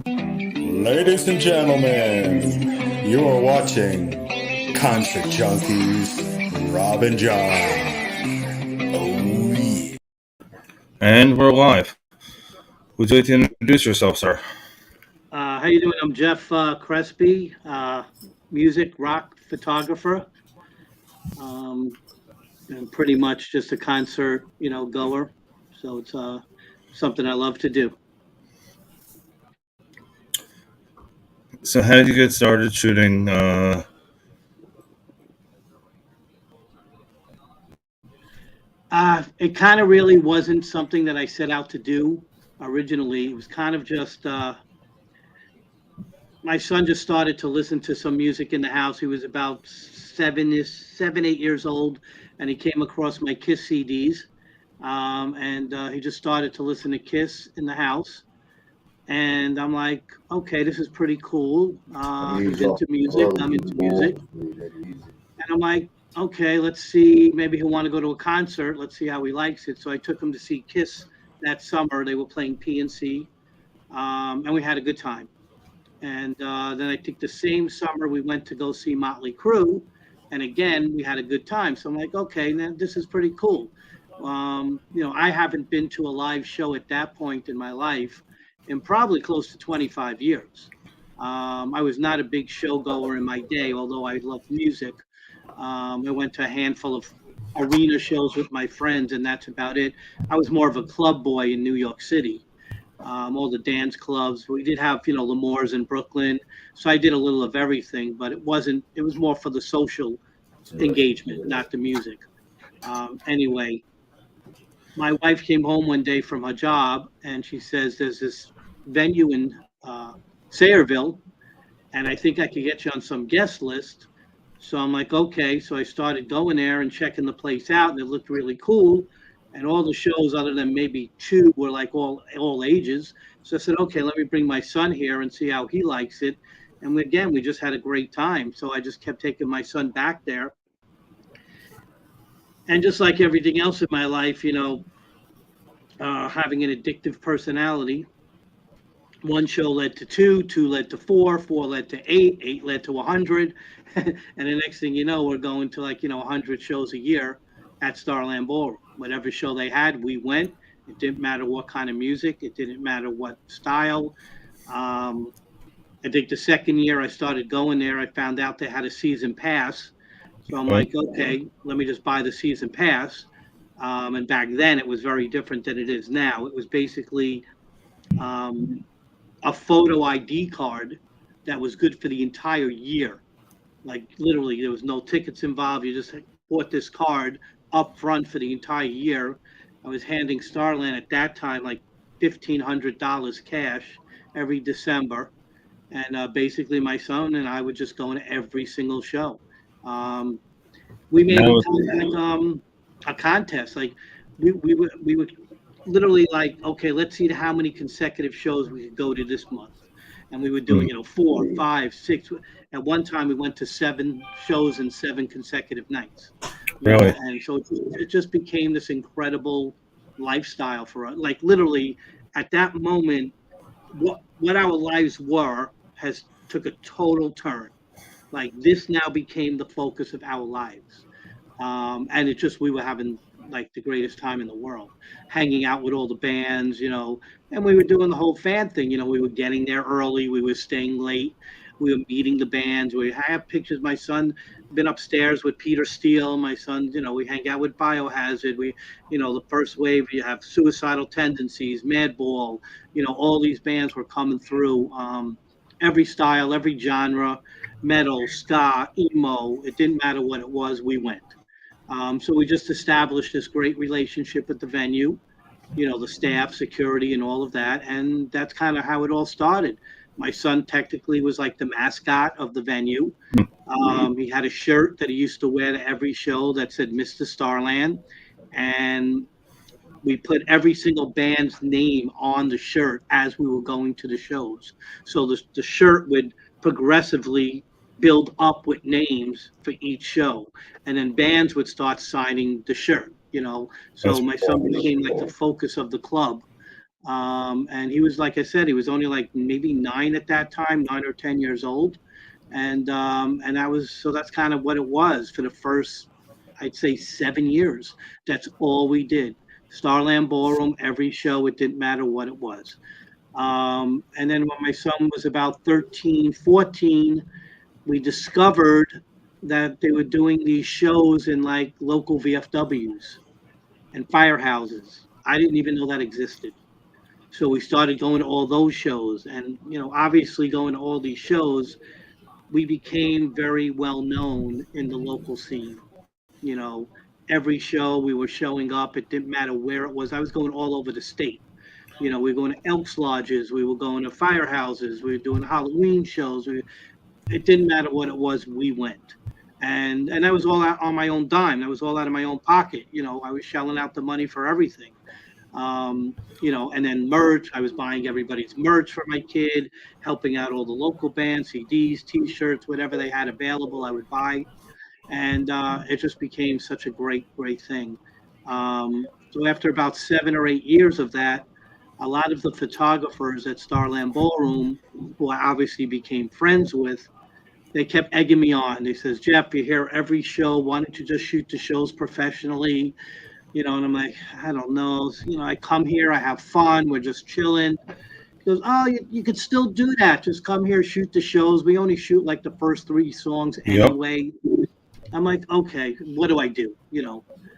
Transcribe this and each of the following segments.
Ladies and gentlemen, you are watching Concert Junkies, Rob and John. Oh, yeah. And we're live. Would you like to introduce yourself, sir? How you doing? I'm Jeff Crepi, music rock photographer, um, and pretty much just a concert, goer. So it's something I love to do. So, how did you get started shooting? It kind of really wasn't something that I set out to do originally. It was kind of just my son just started to listen to some music in the house. He was about 8 years old, and he came across my Kiss CDs, and he just started to listen to Kiss in the house. And I'm like, okay, this is pretty cool. He's into music. I'm into music. And I'm like, okay, let's see. Maybe he'll want to go to a concert. Let's see how he likes it. So I took him to see Kiss that summer. They were playing PNC, and we had a good time. And then I think the same summer we went to go see Motley Crue, and again we had a good time. So I'm like, okay, now this is pretty cool. I haven't been to a live show at that point in my life in probably close to 25 years. I was not a big show goer in my day, although I loved music. I went to a handful of arena shows with my friends, and that's about it. I was more of a club boy in New York City, all the dance clubs. We did have, L'Amour's in Brooklyn. So I did a little of everything, but it was more for the social engagement, not the music. Anyway, my wife came home one day from her job and she says, there's this venue in Sayreville, and I think I could get you on some guest list. So I'm like, okay. So I started going there and checking the place out, and it looked really cool. And all the shows, other than maybe two, were like all ages. So I said, okay, let me bring my son here and see how he likes it. And we just had a great time. So I just kept taking my son back there. And just like everything else in my life, having an addictive personality, one show led to two, two led to four led to eight led to 100. And the next thing you know, we're going to 100 shows a year at Starland Ballroom. Whatever show they had, we went. It didn't matter what kind of music. It didn't matter what style. I think the second year I started going there, I found out they had a season pass. So I'm like, okay, let me just buy the season pass. And back then it was very different than it is now. It was basically a photo ID card that was good for the entire year. Like literally, there was no tickets involved. You just bought this card up front for the entire year. I was handing Starland at that time like $1,500 cash every December, and basically my son and I would just go into every single show. Um, we made Now, it a contest. Like we would literally like, okay, let's see how many consecutive shows we could go to this month. And we would do, mm, 4, 5, 6. At one time, we went to 7 shows in 7 consecutive nights. really? And so it just became this incredible lifestyle for us. Like literally, at that moment, what our lives were has took a total turn. Like this now became the focus of our lives, and it just we were having like the greatest time in the world, hanging out with all the bands, and we were doing the whole fan thing. We were getting there early, we were staying late, we were meeting the bands. I have pictures. My son been upstairs with Peter Steele. My son, we hang out with Biohazard. The first wave. You have Suicidal Tendencies, Madball. All these bands were coming through. Every style, every genre, metal, ska, emo. It didn't matter what it was. We went. So we just established this great relationship with the venue, the staff, security, and all of that. And that's kind of how it all started. My son technically was like the mascot of the venue. He had a shirt that he used to wear to every show that said Mr. Starland. And we put every single band's name on the shirt as we were going to the shows. So the shirt would progressively build up with names for each show. And then bands would start signing the shirt. So That's my son became like the focus of the club. And he was, like I said, he was only like maybe 9 at that time, 9 or 10 years old. And that was, so that's kind of what it was for the first, I'd say, 7 years. That's all we did. Starland Ballroom, every show, it didn't matter what it was. And then when my son was about 13, 14, we discovered that they were doing these shows in like local VFWs and firehouses. I didn't even know that existed. So we started going to all those shows. And, obviously going to all these shows, we became very well known in the local scene. You know, every show we were showing up, it didn't matter where it was. I was going all over the state. We were going to Elks Lodges, we were going to firehouses, we were doing Halloween shows. It didn't matter what it was, we went. And that was all out on my own dime. That was all out of my own pocket. I was shelling out the money for everything. And then merch. I was buying everybody's merch for my kid, helping out all the local bands, CDs, T-shirts, whatever they had available, I would buy. And it just became such a great, great thing. So after about 7 or 8 years of that, a lot of the photographers at Starland Ballroom, who I obviously became friends with, they kept egging me on. They says, Jeff, you're here every show. Why don't you just shoot the shows professionally? And I'm like, I don't know. I come here, I have fun, we're just chilling. He goes, oh, you could still do that. Just come here, shoot the shows. We only shoot like the first 3 songs Yep. anyway. I'm like, okay, what do I do?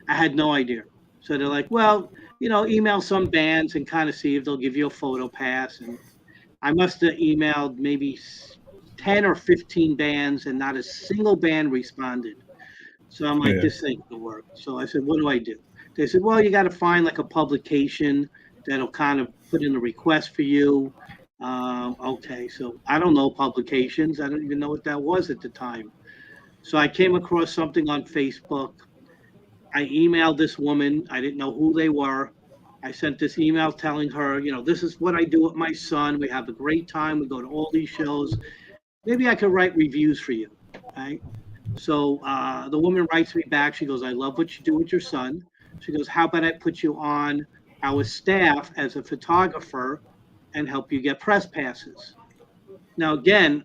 I had no idea. So they're like, well, email some bands and kind of see if they'll give you a photo pass. And I must have emailed maybe 10 or 15 bands, and not a single band responded. So I'm like, Yeah. this ain't gonna work. So I said, what do I do? They said, well, you got to find like a publication that'll kind of put in a request for you. Okay, so I don't know publications. I don't even know what that was at the time. So I came across something on Facebook. I emailed this woman. I didn't know who they were. I sent this email telling her, this is what I do with my son. We have a great time. We go to all these shows. Maybe I could write reviews for you. Right. So the woman writes me back. She goes, I love what you do with your son. She goes, how about I put you on our staff as a photographer and help you get press passes? Now, again,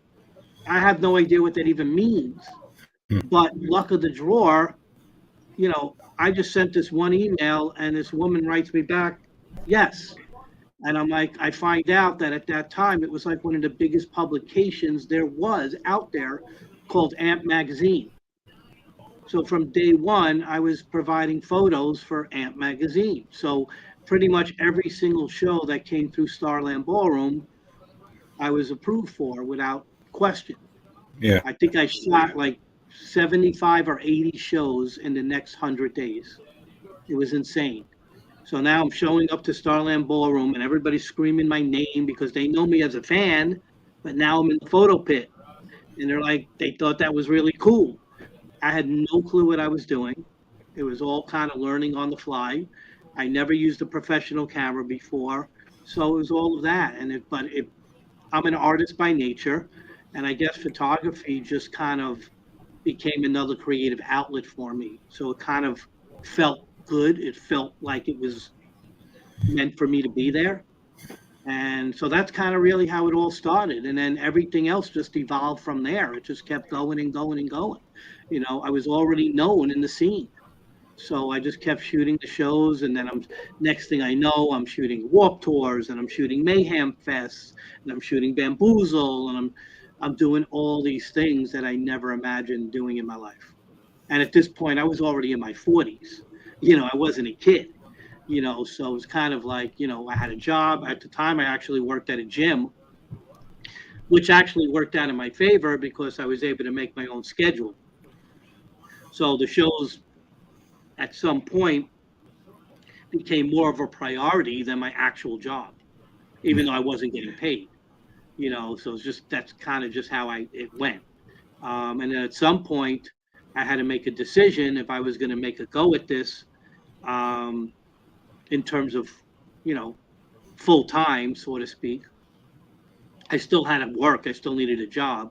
I have no idea what that even means. But luck of the draw, I just sent this one email and this woman writes me back, yes. And I'm like, I find out that at that time, it was like one of the biggest publications there was out there called AMP Magazine. So from day one, I was providing photos for AMP Magazine. So pretty much every single show that came through Starland Ballroom, I was approved for without question. Yeah. I think I shot like 75 or 80 shows in the next 100 days. It was insane. So now I'm showing up to Starland Ballroom and everybody's screaming my name because they know me as a fan, but now I'm in the photo pit. And they're like, they thought that was really cool. I had no clue what I was doing. It was all kind of learning on the fly. I never used a professional camera before. So it was all of that. I'm an artist by nature. And I guess photography just kind of became another creative outlet for me. So it kind of felt good. It felt like it was meant for me to be there. And so that's kind of really how it all started. And then everything else just evolved from there. It just kept going and going and going. I was already known in the scene. So I just kept shooting the shows. And then next thing I know, I'm shooting Warp Tours and I'm shooting Mayhem Fests and I'm shooting Bamboozle and I'm doing all these things that I never imagined doing in my life. And at this point, I was already in my 40s. I wasn't a kid. So it was kind of like, I had a job. At the time, I actually worked at a gym, which actually worked out in my favor because I was able to make my own schedule. So the shows at some point became more of a priority than my actual job, even though I wasn't getting paid, so that's kind of just how it went. And then at some point, I had to make a decision if I was going to make a go at this. In terms of, full time, so to speak. I still had to work. I still needed a job.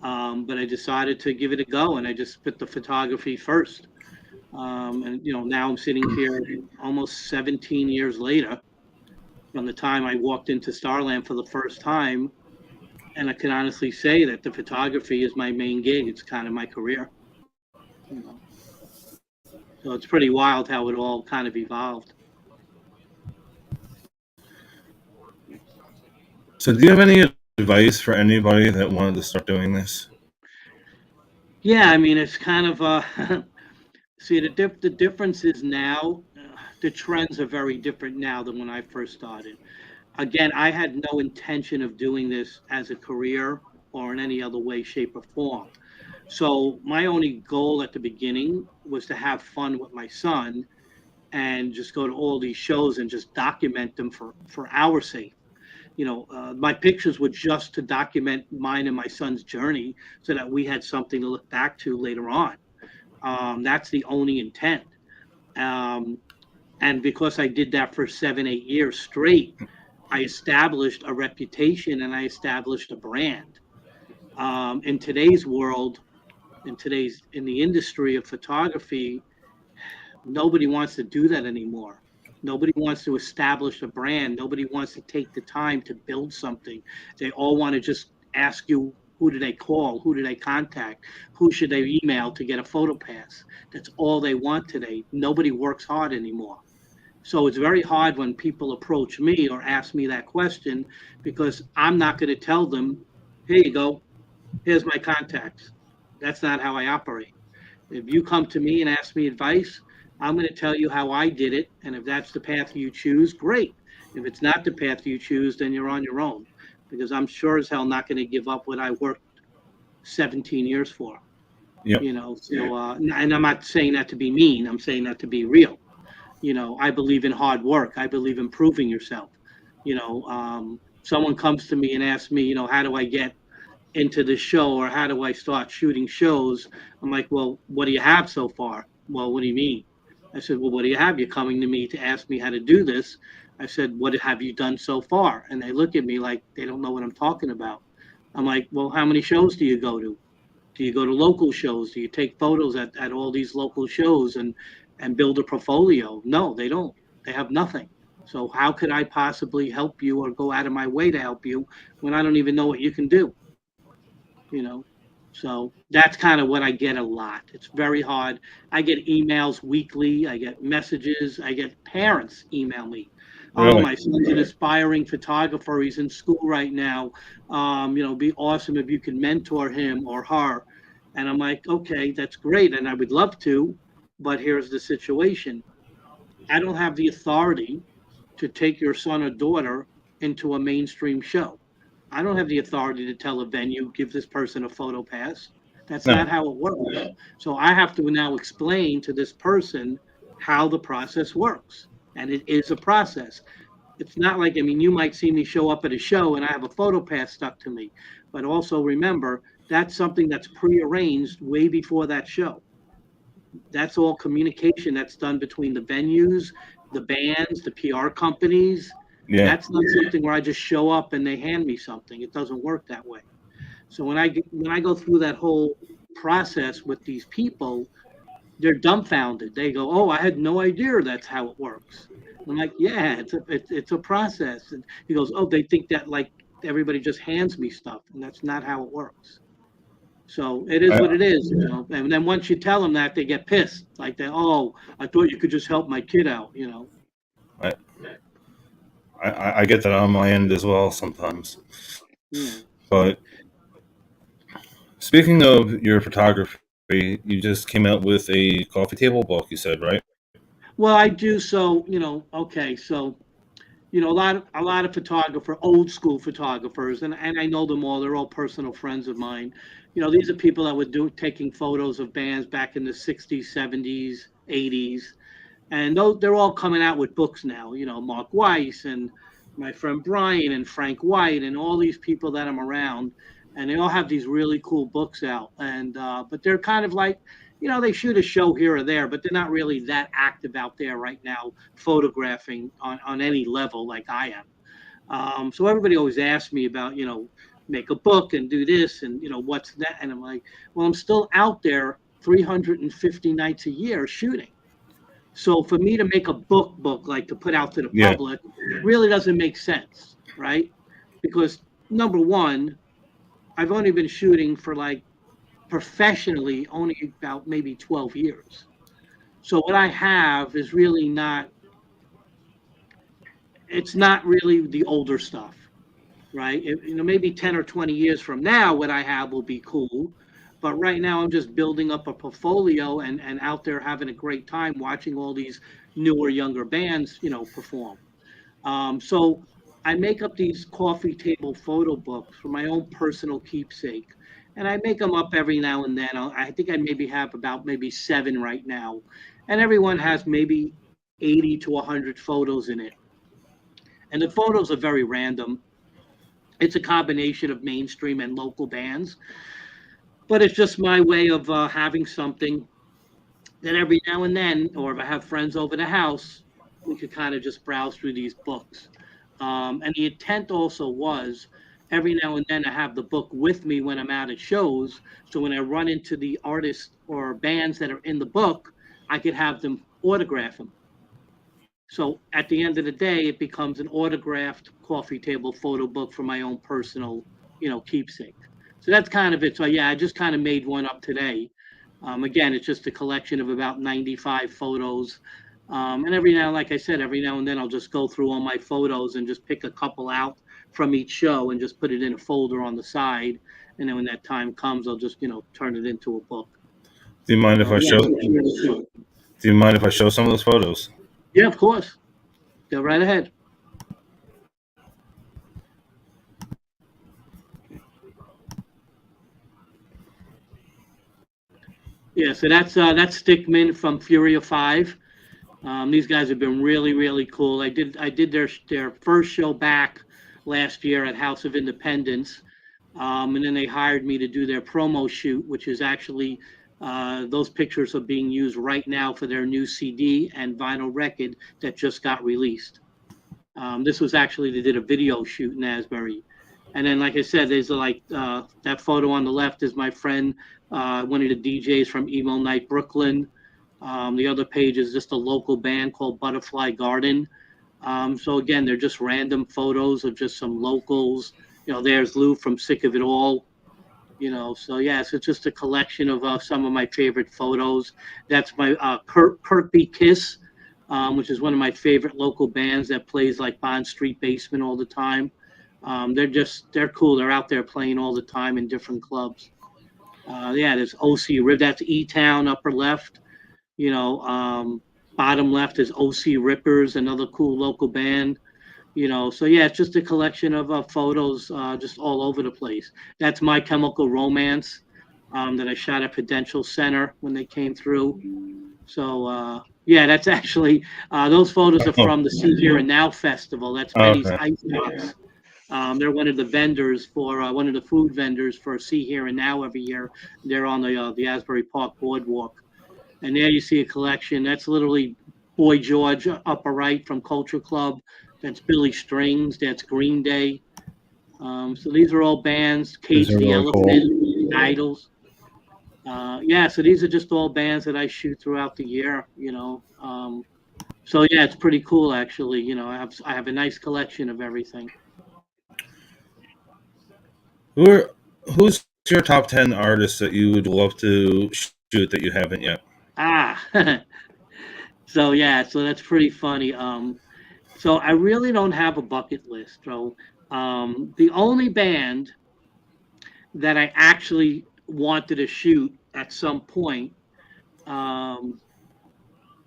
But I decided to give it a go and I just put the photography first. And, now I'm sitting here almost 17 years later, from the time I walked into Starland for the first time. And I can honestly say that the photography is my main gig. It's kind of my career, you know. So it's pretty wild how it all kind of evolved. So, do you have any advice for anybody that wanted to start doing this? Yeah, I mean, it's kind of see the difference is now the trends are very different now than when I first started. Again, I had no intention of doing this as a career or in any other way, shape, or form. So my only goal at the beginning was to have fun with my son and just go to all these shows and just document them for our sake. My pictures were just to document mine and my son's journey so that we had something to look back to later on. That's the only intent. Um, and because I did that for 7, 8 years straight, I established a reputation and I established a brand. In today's world, in the industry of photography, nobody wants to do that anymore. Nobody wants to establish a brand. Nobody wants to take the time to build something. They all want to just ask you, who do they call? Who do they contact? Who should they email to get a photo pass? That's all they want today. Nobody works hard anymore. So it's very hard when people approach me or ask me that question because I'm not going to tell them, here you go, here's my contacts. That's not how I operate. If you come to me and ask me advice, I'm going to tell you how I did it. And if that's the path you choose, great. If it's not the path you choose, then you're on your own because I'm sure as hell not going to give up what I worked 17 years for, Yep. you know. So, and I'm not saying that to be mean, I'm saying that to be real. I believe in hard work. I believe in proving yourself. Someone comes to me and asks me, how do I get into the show or how do I start shooting shows? I'm like, well, what do you have so far? Well, what do you mean? I said, well, what do you have? You're coming to me to ask me how to do this. I said, what have you done so far? And they look at me like they don't know what I'm talking about. I'm like, well, how many shows do you go to? Do you go to local shows? Do you take photos at all these local shows and build a portfolio? No, they don't. They have nothing. So how could I possibly help you or go out of my way to help you when I don't even know what you can do? you know. So that's kind of what I get a lot. It's very hard. I get emails weekly. I get messages. I get parents email me. Oh, Really? my son's an aspiring photographer. He's in school right now. Be awesome if you could mentor him or her. And I'm like, okay, that's great. And I would love to, but here's the situation. I don't have the authority to take your son or daughter into a mainstream show. I don't have the authority to tell a venue, give this person a photo pass. That's No. not how it works. So I have to now explain to this person how the process works. And it is a process. It's not like, I mean, you might see me show up at a show and I have a photo pass stuck to me. But also remember, that's something that's prearranged way before that show. That's all communication that's done between the venues, the bands, the PR companies. Yeah. That's not something where I just show up and they hand me something. It doesn't work that way. So when I go through that whole process with these people, they're dumbfounded. They go, "Oh, I had no idea that's how it works." I'm like, "Yeah, it's a process." And he goes, "Oh, they think that like everybody just hands me stuff, and that's not how it works." So it is what I, it is. And then once you tell them that, they get pissed. Like they, oh, I thought you could just help my kid out. I, I get that on my end as well sometimes. Yeah. But speaking of your photography, you just came out with a coffee table book, you said, right? Well, I do. So okay. So a lot of old school photographers, and I know them all. They're all personal friends of mine. These are people that were taking photos of bands back in the '60s, '70s, '80s, and they're all coming out with books now. Mark Weiss and my friend Brian and Frank White and all these people that I'm around, and they all have these really cool books out. And but they're kind of like, they shoot a show here or there, but they're not really that active out there right now, photographing on any level like I am. So everybody always asks me about, make a book and do this and what's that, and I'm like, well, I'm still out there 350 nights a year shooting. So for me to make a book like to put out to the Yeah. public really doesn't make sense, right? Because number one, I've only been shooting for like professionally only about maybe 12 years. So what I have is really not, it's not really the older stuff, right? Maybe 10 or 20 years from now, what I have will be cool. But right now, I'm just building up a portfolio and out there having a great time watching all these newer, younger bands, perform. So I make up these coffee table photo books for my own personal keepsake. And I make them up every now and then. I think I maybe have about maybe 7 right now. And everyone has maybe 80 to 100 photos in it. And the photos are very random. It's a combination of mainstream and local bands, but it's just my way of having something that every now and then, or if I have friends over the house, we could kind of just browse through these books. And the intent also was every now and then to have the book with me when I'm out at shows. So when I run into the artists or bands that are in the book, I could have them autograph them. So at the end of the day, it becomes an autographed coffee table photo book for my own personal, keepsake. So that's kind of it. So yeah, I just kind of made one up today. Again, it's just a collection of about 95 photos. And every now, like I said, every now and then I'll just go through all my photos and just pick a couple out from each show and just put it in a folder on the side. And then when that time comes, I'll just, turn it into a book. Do you mind if So I yeah, show? it's really cool. Do you mind if I show some of those photos? Yeah, of course. Go right ahead. Yeah, so that's Stickman from Fury of Five. These guys have been really, really cool. I did their first show back last year at House of Independence, and then they hired me to do their promo shoot, which is actually those pictures are being used right now for their new CD and vinyl record that just got released. This was actually they did a video shoot in Asbury, and then like I said, there's like that photo on the left is my friend, one of the DJs from Emo Night Brooklyn. The other page is just a local band called Butterfly Garden. So again, they're just random photos of just some locals. There's Lou from Sick of It All. So yeah, so it's just a collection of some of my favorite photos. That's my Crepi Kiss, which is one of my favorite local bands that plays like Bond Street Basement all the time. They're cool. They're out there playing all the time in different clubs. Yeah, there's OC Rib. That's E Town upper left. You know, bottom left is OC Rippers, another cool local band. So yeah, it's just a collection of photos just all over the place. That's My Chemical Romance that I shot at Prudential Center when they came through. So yeah, that's actually those photos are Oh, from the See Here and Now festival. That's Benny's okay. Icebox. They're one of the vendors for one of the food vendors for See Here and Now every year. They're on the Asbury Park Boardwalk, and there you see a collection. That's literally Boy George upper right from Culture Club. That's Billy Strings. That's Green Day. So these are all bands. These Cage are the really cool. Elephant, Idols. Yeah, so these are just all bands that I shoot throughout the year. So yeah, it's pretty cool actually. I have a nice collection of everything. Who are who's your top 10 artists that you would love to shoot that you haven't yet? Ah, so yeah, so that's pretty funny. So I really don't have a bucket list. So the only band that I actually wanted to shoot at some point um,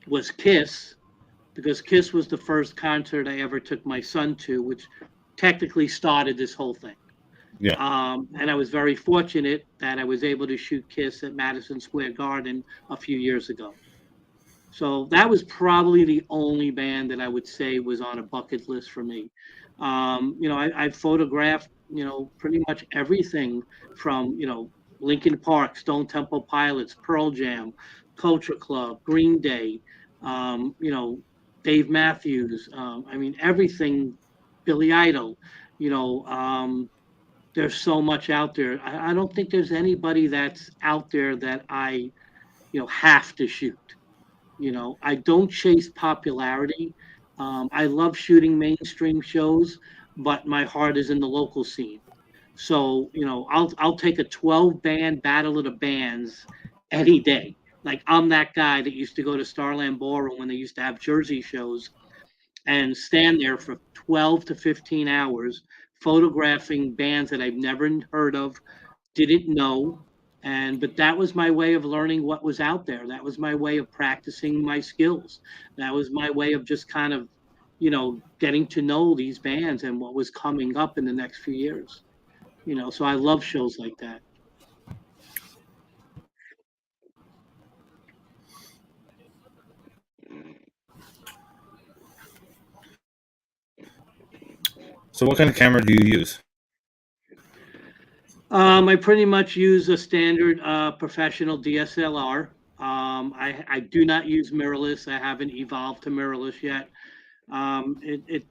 was Kiss, because Kiss was the first concert I ever took my son to, which technically started this whole thing. Yeah. And I was very fortunate that I was able to shoot Kiss at Madison Square Garden a few years ago. So that was probably the only band that I would say was on a bucket list for me. I photographed, pretty much everything from, Linkin Park, Stone Temple Pilots, Pearl Jam, Culture Club, Green Day, um, you know, Dave Matthews. I mean, everything, Billy Idol. You know, there's so much out there. I don't think there's anybody that's out there that I, have to shoot. I don't chase popularity. I love shooting mainstream shows, but my heart is in the local scene. So, I'll take a 12 band battle of the bands any day. Like I'm that guy that used to go to Starland Ballroom when they used to have Jersey shows and stand there for 12 to 15 hours photographing bands that I've never heard of, didn't know. But that was my way of learning what was out there. That was my way of practicing my skills. That was my way of just kind of, getting to know these bands and what was coming up in the next few years. So I love shows like that. So what kind of camera do you use? I pretty much use a standard professional DSLR. I do not use mirrorless. I haven't evolved to mirrorless yet.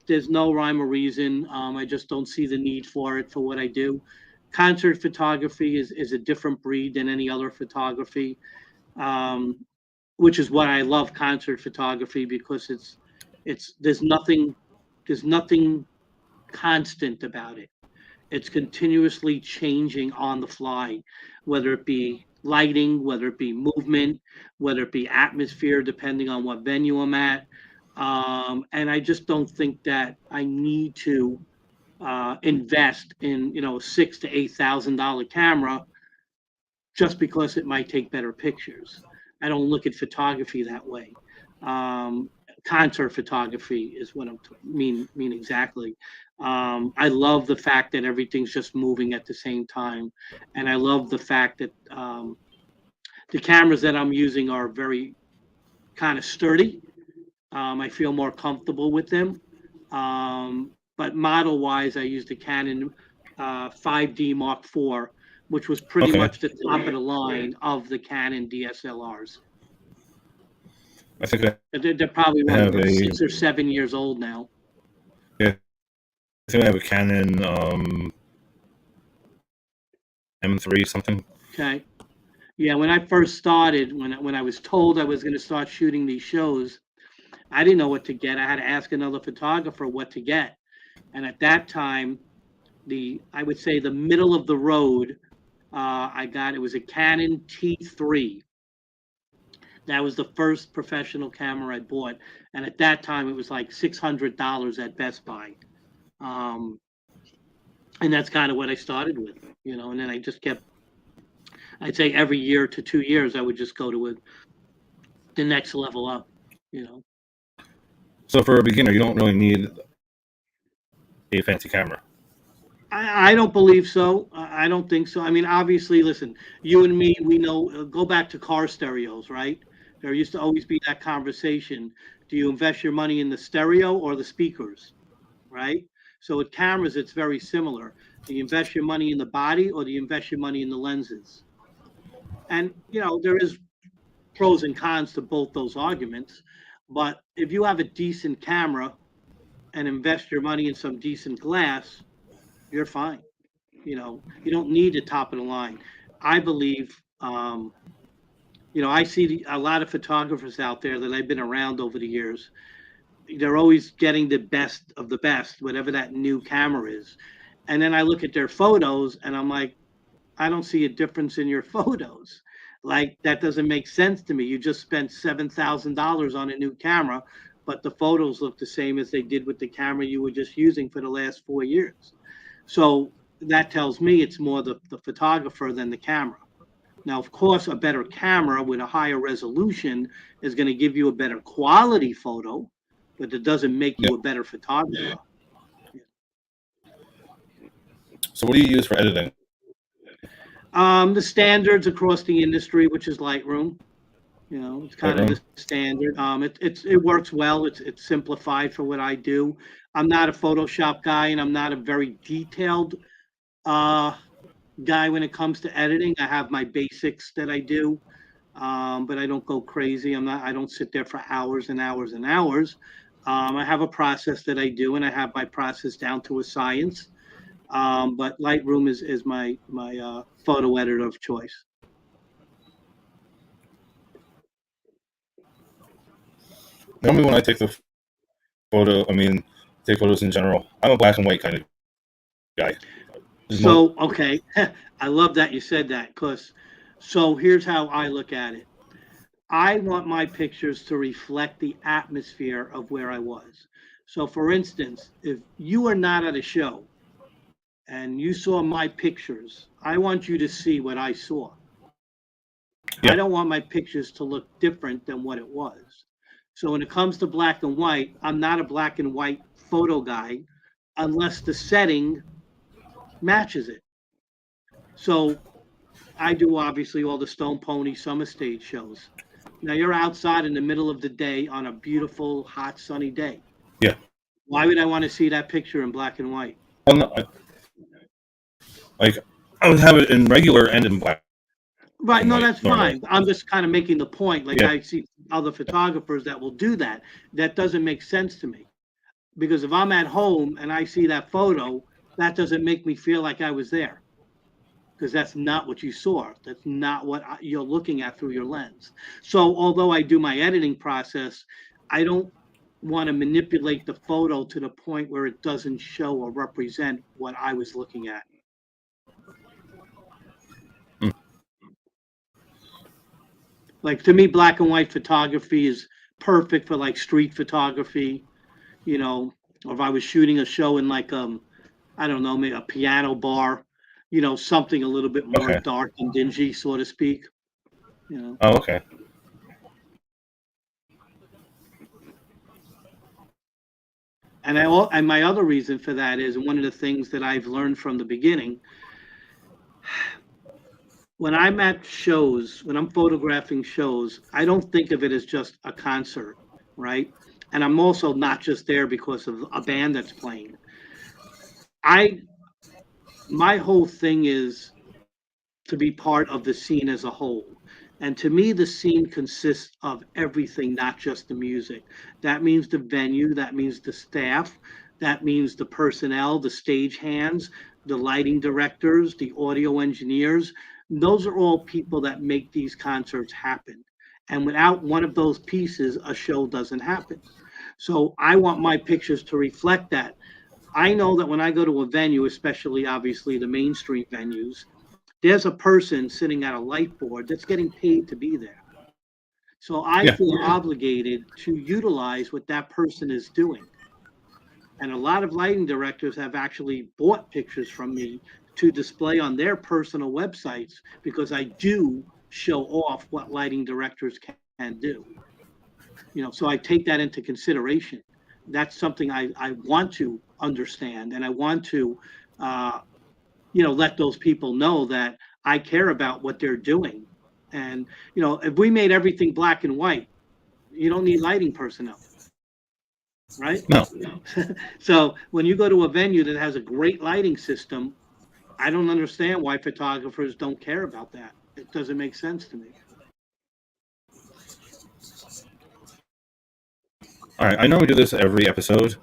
There's no rhyme or reason. I just don't see the need for it for what I do. Concert photography is a different breed than any other photography, um, which is what I love concert photography because it's there's nothing constant about it. It's continuously changing on the fly, whether it be lighting, whether it be movement, whether it be atmosphere, depending on what venue I'm at. And I just don't think that I need to invest in, $6,000 to $8,000 camera just because it might take better pictures. I don't look at photography that way. Um, Concert photography is what mean exactly. I love the fact that everything's just moving at the same time, and I love the fact that the cameras that I'm using are very kind of sturdy. I feel more comfortable with them. But model wise, I used a Canon 5D Mark IV, which was pretty Okay, much the top of the line of the Canon DSLRs. I think I They're probably have what, a 6 or 7 years old now. yeah, I think I have a Canon M3 something. Okay. Yeah, when I first started, when I was told I was going to start shooting these shows, I didn't know what to get. I had to ask another photographer what to get. And at that time, I would say the middle of the road, I got it was a Canon T3. That was the first professional camera I bought, and at that time it was like $600 at Best Buy. Um, and that's kind of what I started with, And then I just kept. I'd say every year to 2 years, I would just go to the next level up. You know. So for a beginner, you don't really need a fancy camera. I don't believe so. I don't think so. I mean, obviously, listen, you and me, we know, go back to car stereos, right? There used to always be that conversation. Do you invest your money in the stereo or the speakers, right? So with cameras, it's very similar. Do you invest your money in the body or do you invest your money in the lenses? And, there is pros and cons to both those arguments. But if you have a decent camera and invest your money in some decent glass, you're fine. You don't need the top of the line. I believe, I see a lot of photographers out there that I've been around over the years. They're always getting the best of the best, whatever that new camera is. And then I look at their photos and I'm like, I don't see a difference in your photos. Like, that doesn't make sense to me. You just spent $7,000 on a new camera, but the photos look the same as they did with the camera you were just using for the last 4 years. So that tells me it's more the photographer than the camera. Now, of course, a better camera with a higher resolution is going to give you a better quality photo, but it doesn't make Yeah. you a better photographer. So what do you use for editing? The standards across the industry, which is Lightroom. It's kind of Lightroom. the standard. It works well. It's simplified for what I do. I'm not a Photoshop guy, and I'm not a very detailed uh, guy when it comes to editing. I have my basics that I do, but I don't go crazy. I don't sit there for hours and hours and hours. I have a process that I do, and I have my process down to a science. But Lightroom is my photo editor of choice. Normally, when I take the photo, I mean, take photos in general. I'm a black and white kind of guy. So, okay, I love that you said that because so here's how I look at it. I want my pictures to reflect the atmosphere of where I was. So, for instance, if you are not at a show and you saw my pictures, I want you to see what I saw. I Yeah, don't want my pictures to look different than what it was. So, when it comes to black and white, I'm not a black and white photo guy unless the setting matches it. So, I do obviously all the Stone Pony summer stage shows. Now you're outside in the middle of the day on a beautiful, hot, sunny day. yeah. Why would I want to see that picture in black and white? Well, no, like I would have it in regular and in black Right, and no, white that's normally. fine. I'm just kind of making the point. Like Yeah, I see other photographers that will do that. That doesn't make sense to me because if I'm at home and I see that photo, that doesn't make me feel like I was there because that's not what you saw. That's not what you're looking at through your lens. So, although I do my editing process, I don't want to manipulate the photo to the point where it doesn't show or represent what I was looking at. mm, Like to me, black and white photography is perfect for like street photography, you know, or if I was shooting a show in like I don't know, maybe a piano bar, something a little bit more okay. dark and dingy, so to speak, you know. Oh, okay. And my other reason for that is, and one of the things that I've learned from the beginning, when I'm at shows, when I'm photographing shows, I don't think of it as just a concert, right? And I'm also not just there because of a band that's playing. I My whole thing is to be part of the scene as a whole. And to me, the scene consists of everything, not just the music. That means the venue, that means the staff, that means the personnel, the stage hands, the lighting directors, the audio engineers. Those are all people that make these concerts happen. And without one of those pieces, a show doesn't happen. So I want my pictures to reflect that. I know that when I go to a venue, especially obviously the mainstream venues, there's a person sitting at a light board that's getting paid to be there. So I Yeah, feel obligated to utilize what that person is doing. And a lot of lighting directors have actually bought pictures from me to display on their personal websites because I do show off what lighting directors can do. So I take that into consideration. That's something I want to understand and I want to uh, let those people know that I care about what they're doing. And, if we made everything black and white, you don't need lighting personnel, right? no. So when you go to a venue that has a great lighting system, I don't understand why photographers don't care about that. It doesn't make sense to me. All right, I know we do this every episode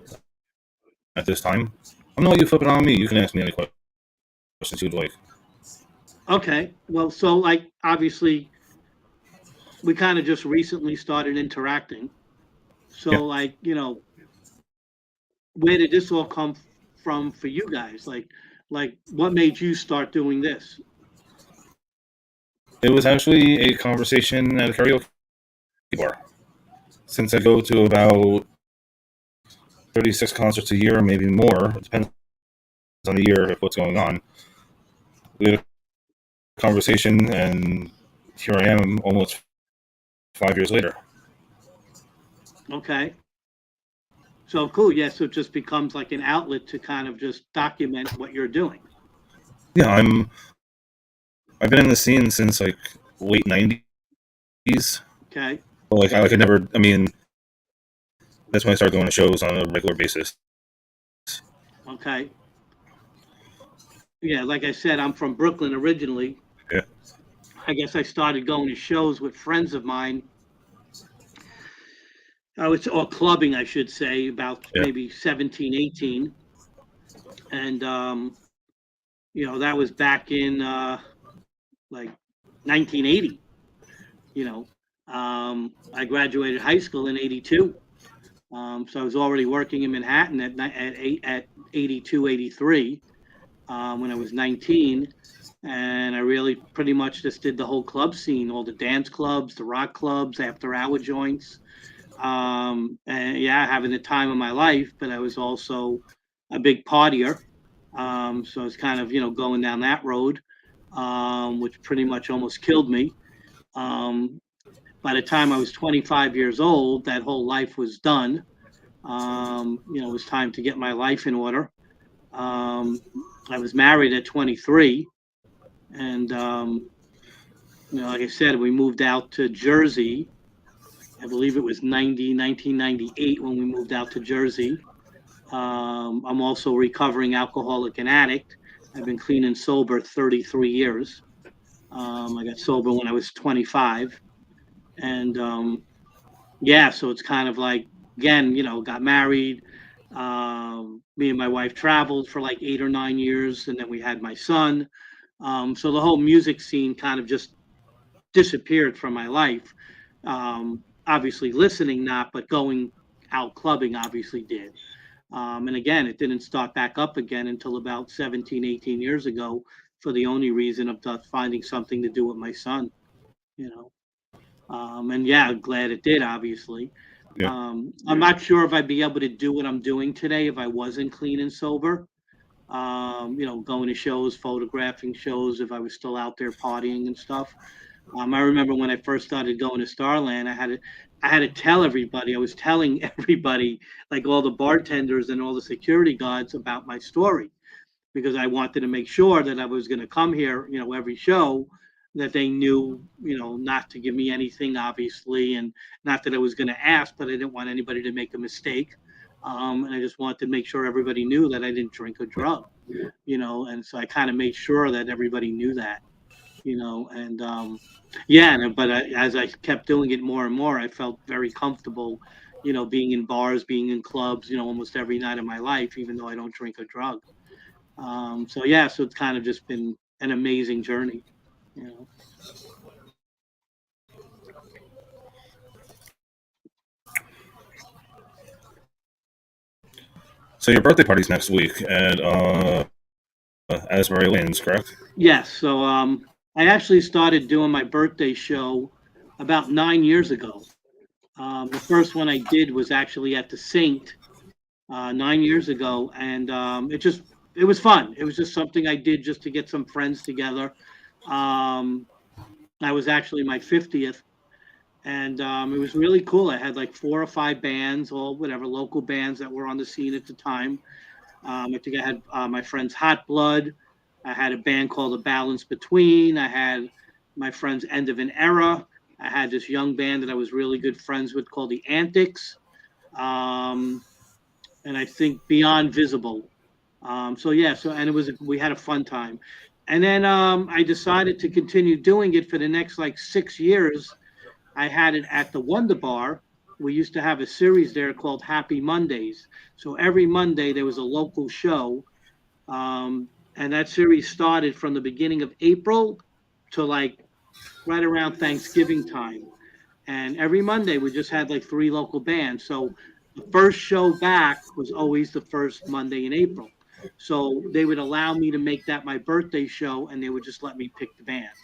at this time. I'm gonna let you flip it on me. You can ask me any questions you'd like. Okay. Well, so like obviously we kind of just recently started interacting. Yeah, So like, where did this all come from for you guys? Like what made you start doing this? it was actually a conversation at a karaoke bar. Since I go to about 36 concerts a year, maybe more, it depends on the year of what's going on. We had a conversation, and here I am almost 5 years later. Okay. So cool. Yeah. So it just becomes like an outlet to kind of just document what you're doing. Yeah, I've been in the scene since like late 90s. Okay. But like I could never, I mean, that's when I started going to shows on a regular basis. Okay. Yeah. Like I said, I'm from Brooklyn originally. Yeah, I guess I started going to shows with friends of mine. Or clubbing, I should say, about yeah, maybe 17, 18. And, that was back in like 1980. I graduated high school in 82. So I was already working in Manhattan at 82, 83 when I was 19. And I really pretty much just did the whole club scene, all the dance clubs, the rock clubs, after hour joints. And yeah, having the time of my life, but I was also a big partier. So I was kind of, going down that road, which pretty much almost killed me. Um, by the time I was 25 years old, that whole life was done. It was time to get my life in order. Um, I was married at 23, and like I said, we moved out to Jersey. I believe it was 1998 when we moved out to Jersey. I'm also a recovering alcoholic and addict. I've been clean and sober 33 years. I got sober when I was 25. And yeah, so it's kind of like, again, got married. Me and my wife traveled for like 8 or 9 years, and then we had my son. So the whole music scene kind of just disappeared from my life. Obviously, listening, not, but going out clubbing obviously did. And again, it didn't start back up again until about 17, 18 years ago for the only reason of finding something to do with my son, you know. And yeah, glad it did, obviously. Yeah. I'm not sure if I'd be able to do what I'm doing today if I wasn't clean and sober. Going to shows, photographing shows, if I was still out there partying and stuff. I remember when I first started going to Starland, I had to tell everybody. I was telling everybody, like all the bartenders and all the security guards, about my story because I wanted to make sure that I was going to come here, every show, that they knew, not to give me anything, obviously, and not that I was going to ask, but I didn't want anybody to make a mistake. And I just wanted to make sure everybody knew that I didn't drink or drug, and so I kind of made sure that everybody knew that, and yeah, but as I kept doing it more and more, I felt very comfortable, being in bars, being in clubs, almost every night of my life, even though I don't drink or drug. So yeah, so it's kind of just been an amazing journey, you know. So your birthday party's next week at Asbury Lanes, correct? Yes, so I actually started doing my birthday show about 9 years ago. The first one I did was actually at the Saint 9 years ago, and it was fun. It was just something I did just to get some friends together. Um, I was actually my 50th, and it was really cool. I had like 4 or 5 bands, all whatever local bands that were on the scene at the time. I think I had my friend's Hot Blood. I had a band called The Balance Between. I had my friend's End of an Era. I had this young band that I was really good friends with called The Antics. Um, and I think Beyond Visible. So yeah, and we had a fun time. And then I decided to continue doing it for the next like 6 years. I had it at the Wonder Bar. We used to have a series there called Happy Mondays. So every Monday there was a local show, and that series started from the beginning of April to like right around Thanksgiving time. And every Monday we just had like 3 local bands. So the first show back was always the first Monday in April. So they would allow me to make that my birthday show, and they would just let me pick the bands.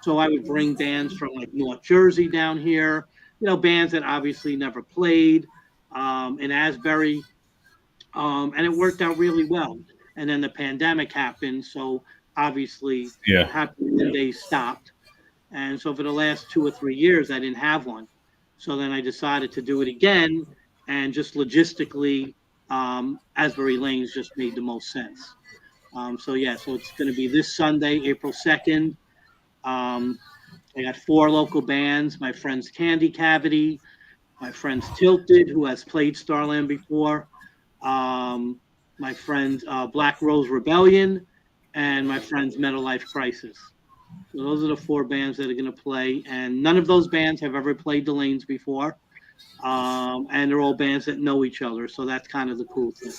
So I would bring bands from like North Jersey down here, bands that obviously never played in Asbury, and it worked out really well. And then the pandemic happened, so obviously Yeah. Happy Mondays stopped. And so for the last 2 or 3 years, I didn't have one. So then I decided to do it again, and just logistically, Asbury Lanes just made the most sense. So yeah, so it's going to be this Sunday, April 2nd. Um, I got 4 local bands. My friend's Candy Cavity, my friend's Tilted, who has played Starland before, um, my friend's Black Rose Rebellion, and my friend's Metal Life Crisis. So those are the 4 bands that are going to play, and none of those bands have ever played the lanes before, and they're all bands that know each other. So that's kind of the cool thing.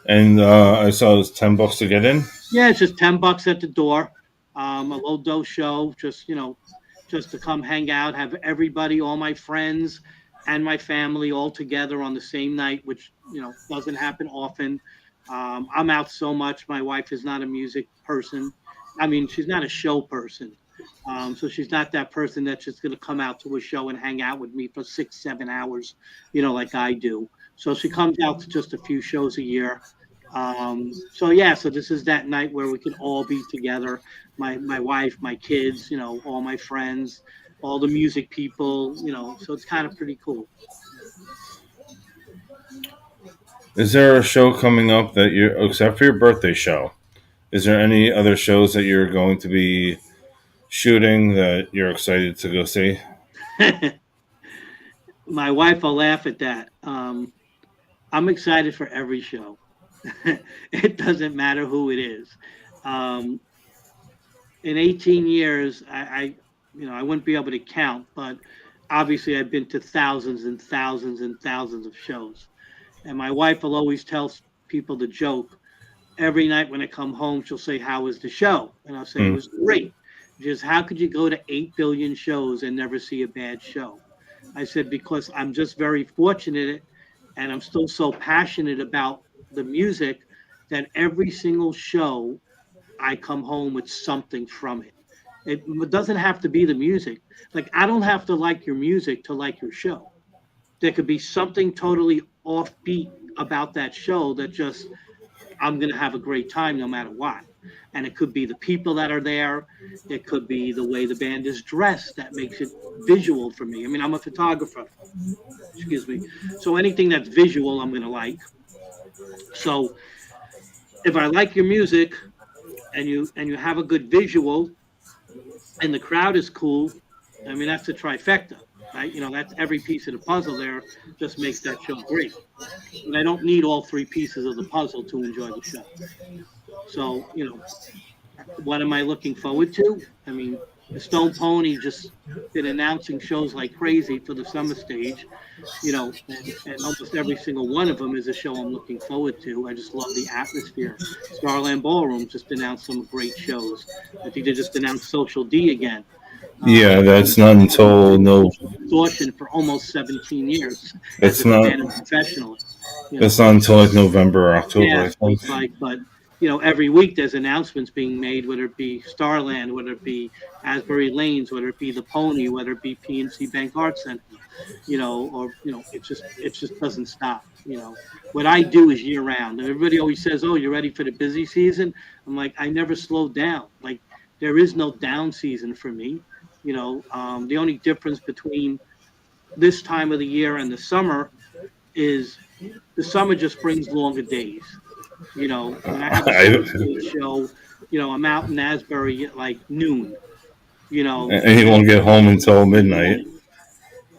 And I saw it was $10 to get in. Yeah, it's just $10 at the door. A low dose show, just to come hang out, have everybody, all my friends, and my family all together on the same night, which doesn't happen often. I'm out so much. My wife is not a music person. I mean, she's not a show person. So she's not that person that's just going to come out to a show and hang out with me for 6, 7 hours, like I do. So she comes out to just a few shows a year. So yeah, so this is that night where we can all be together. My wife, my kids, all my friends, all the music people, so it's kind of pretty cool. Is there a show coming up that you, except for your birthday show, is there any other shows that you're going to be shooting that you're excited to go see? My wife will laugh at that. I'm excited for every show. It doesn't matter who it is. Um, in 18 years, I wouldn't be able to count, but obviously I've been to thousands and thousands and thousands of shows. And my wife will always tell people the joke. Every night when I come home, she'll say, "How was the show?" And I'll say, "It Hmm. was great." Just how could you go to 8 billion shows and never see a bad show? I said, because I'm just very fortunate and I'm still so passionate about the music that every single show I come home with something from it. It doesn't have to be the music. Like, I don't have to like your music to like your show. There could be something totally offbeat about that show that just I'm going to have a great time no matter what. And it could be the people that are there. It could be the way the band is dressed that makes it visual for me. I mean, I'm a photographer, excuse me. So anything that's visual, I'm going to like. So if I like your music and you have a good visual and the crowd is cool, I mean, that's a trifecta, right? That's every piece of the puzzle there just makes that show great. And I don't need all three pieces of the puzzle to enjoy the show. So, what am I looking forward to? I mean, the Stone Pony just been announcing shows like crazy for the summer stage, and almost every single one of them is a show I'm looking forward to. I just love the atmosphere. Starland Ballroom just announced some great shows. I think they just announced Social D again. Yeah, Been that's not until doing no. Social Distortion for almost 17 years as That's a not. fan and professionally. You That's know, not until like November or October, yeah, I so think. it's like, but every week there's announcements being made, whether it be Starland, whether it be Asbury Lanes, whether it be the Pony, whether it be PNC Bank Arts Center, or it just doesn't stop. What I do is year round, and everybody always says, "Oh, you're ready for the busy season." I'm like, I never slow down. Like, there is no down season for me. The only difference between this time of the year and the summer is the summer just brings longer days. When I have a summer I, stage show, I'm out in Asbury at like noon, and he and won't get home until midnight.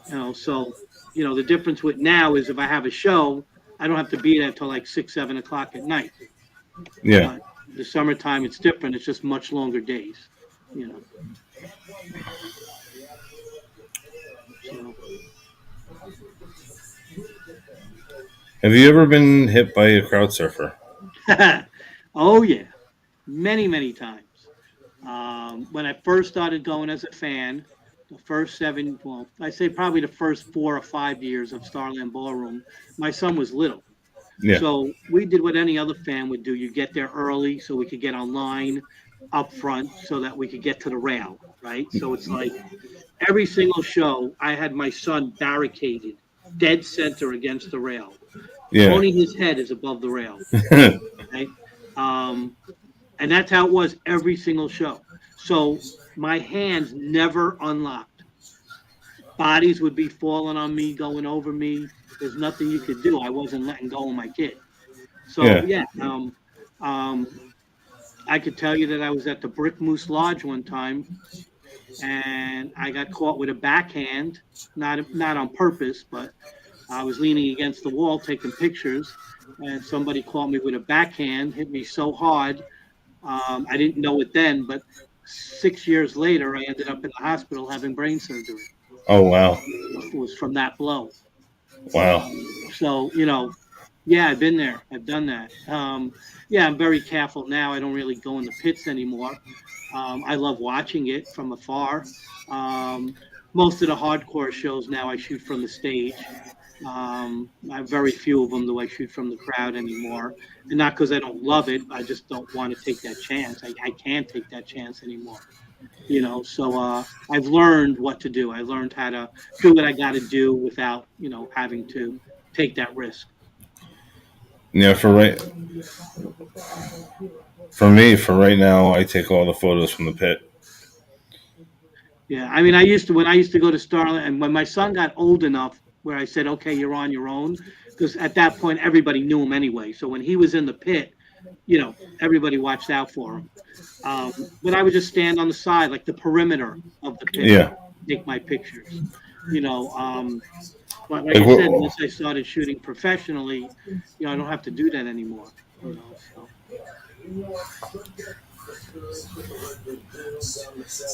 midnight. So the difference with now is if I have a show, I don't have to be there until like 6, 7 o'clock at night. Yeah. But the summertime, it's different. It's just much longer days. You know. So Have you ever been hit by a crowd surfer? oh yeah, many times. When I first started going as a fan, the first seven, well, I say probably the first 4 or 5 years of Starland Ballroom, my son was little. Yeah. So we did what any other fan would do. You get there early so we could get online up front so that we could get to the rail, right? So it's like every single show, I had my son barricaded dead center against the rail. Yeah. Only his head is above the rail, right? Um, and that's how it was every single show. So my hands never unlocked. Bodies would be falling on me, going over me. There's nothing you could do. I wasn't letting go of my kid. So Yeah. yeah, um, I could tell you that I was at the Brick Moose Lodge one time, and I got caught with a backhand, not on purpose, but I was leaning against the wall taking pictures, and somebody caught me with a backhand, hit me so hard. I didn't know it then, but 6 years later, I ended up in the hospital having brain surgery. Oh wow. It was from that blow. Wow. So, yeah, I've been there. I've done that. Yeah, I'm very careful now. I don't really go in the pits anymore. I love watching it from afar. Um, most of the hardcore shows now I shoot from the stage. I very few of them do I shoot from the crowd anymore, and not because I don't love it. I just don't want to take that chance. I can't take that chance anymore. So I've learned what to do. I learned how to do what I got to do without having to take that risk. Yeah, for me, for right now, I take all the photos from the pit. Yeah, I mean, I used to when I used to go to Starland, and when my son got old enough where I said, "Okay, you're on your own," because at that point everybody knew him anyway. So when he was in the pit, everybody watched out for him. But I would just stand on the side, like the perimeter of the pit, Yeah, take my pictures. You know, um, but like like I said, what? once I started shooting professionally, I don't have to do that anymore. So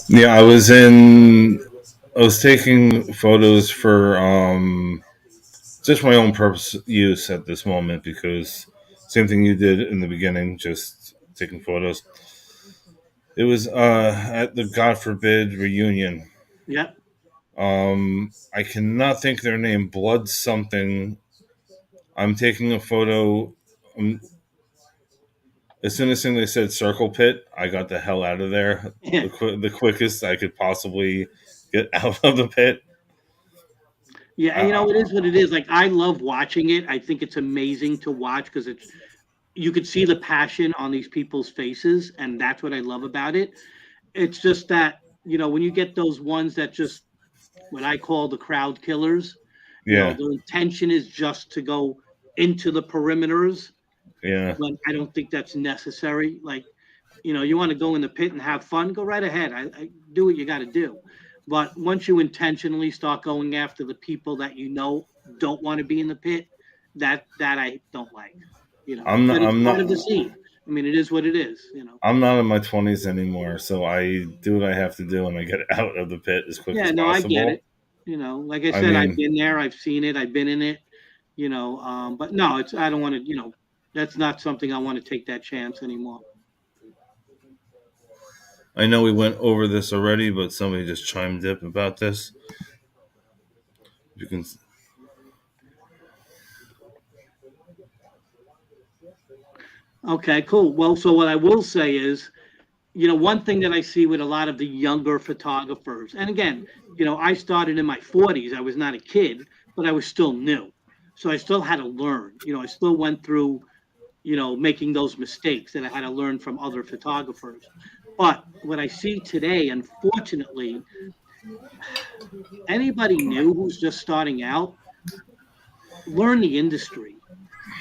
Yeah, I was taking photos for just my own purpose use at this moment because same thing you did in the beginning, just taking photos. It was at the God forbid reunion. yeah, I cannot think their name. Blood something. I'm taking a photo. Um, as soon as they said circle pit, I got the hell out of there. yeah. The quickest I could possibly get out of the pit. Yeah, and it Uh, is what it is. Like I love watching it. I think it's amazing to watch because it's you could see the passion on these people's faces, and that's what I love about it. It's just that when you get those ones that just what I call the crowd killers, yeah, their intention is just to go into the perimeters yeah. when I don't think that's necessary. Like, you want to go in the pit and have fun, go right ahead. I do what you got to do. But once you intentionally start going after the people that don't want to be in the pit, that I don't like. But it's I'm part not. of the scene. I mean, it is what it is. I'm not in my 20s anymore, so I do what I have to do, and I get out of the pit as quick Yeah, as no, I get possible. it. Like I I said, I've mean, been there, I've seen it, I've been in it. But no, I don't want to. That's not something I want to take that chance anymore. I know we went over this already, but somebody just chimed up about this. You can, Okay, cool. Well, so what I will say is, one thing that I see with a lot of the younger photographers, and again, I started in my 40s. I was not a kid, but I was still new. So I still had to learn. I still went through, making those mistakes that I had to learn from other photographers. But what I see today, unfortunately, anybody new who's just starting out, learn the industry,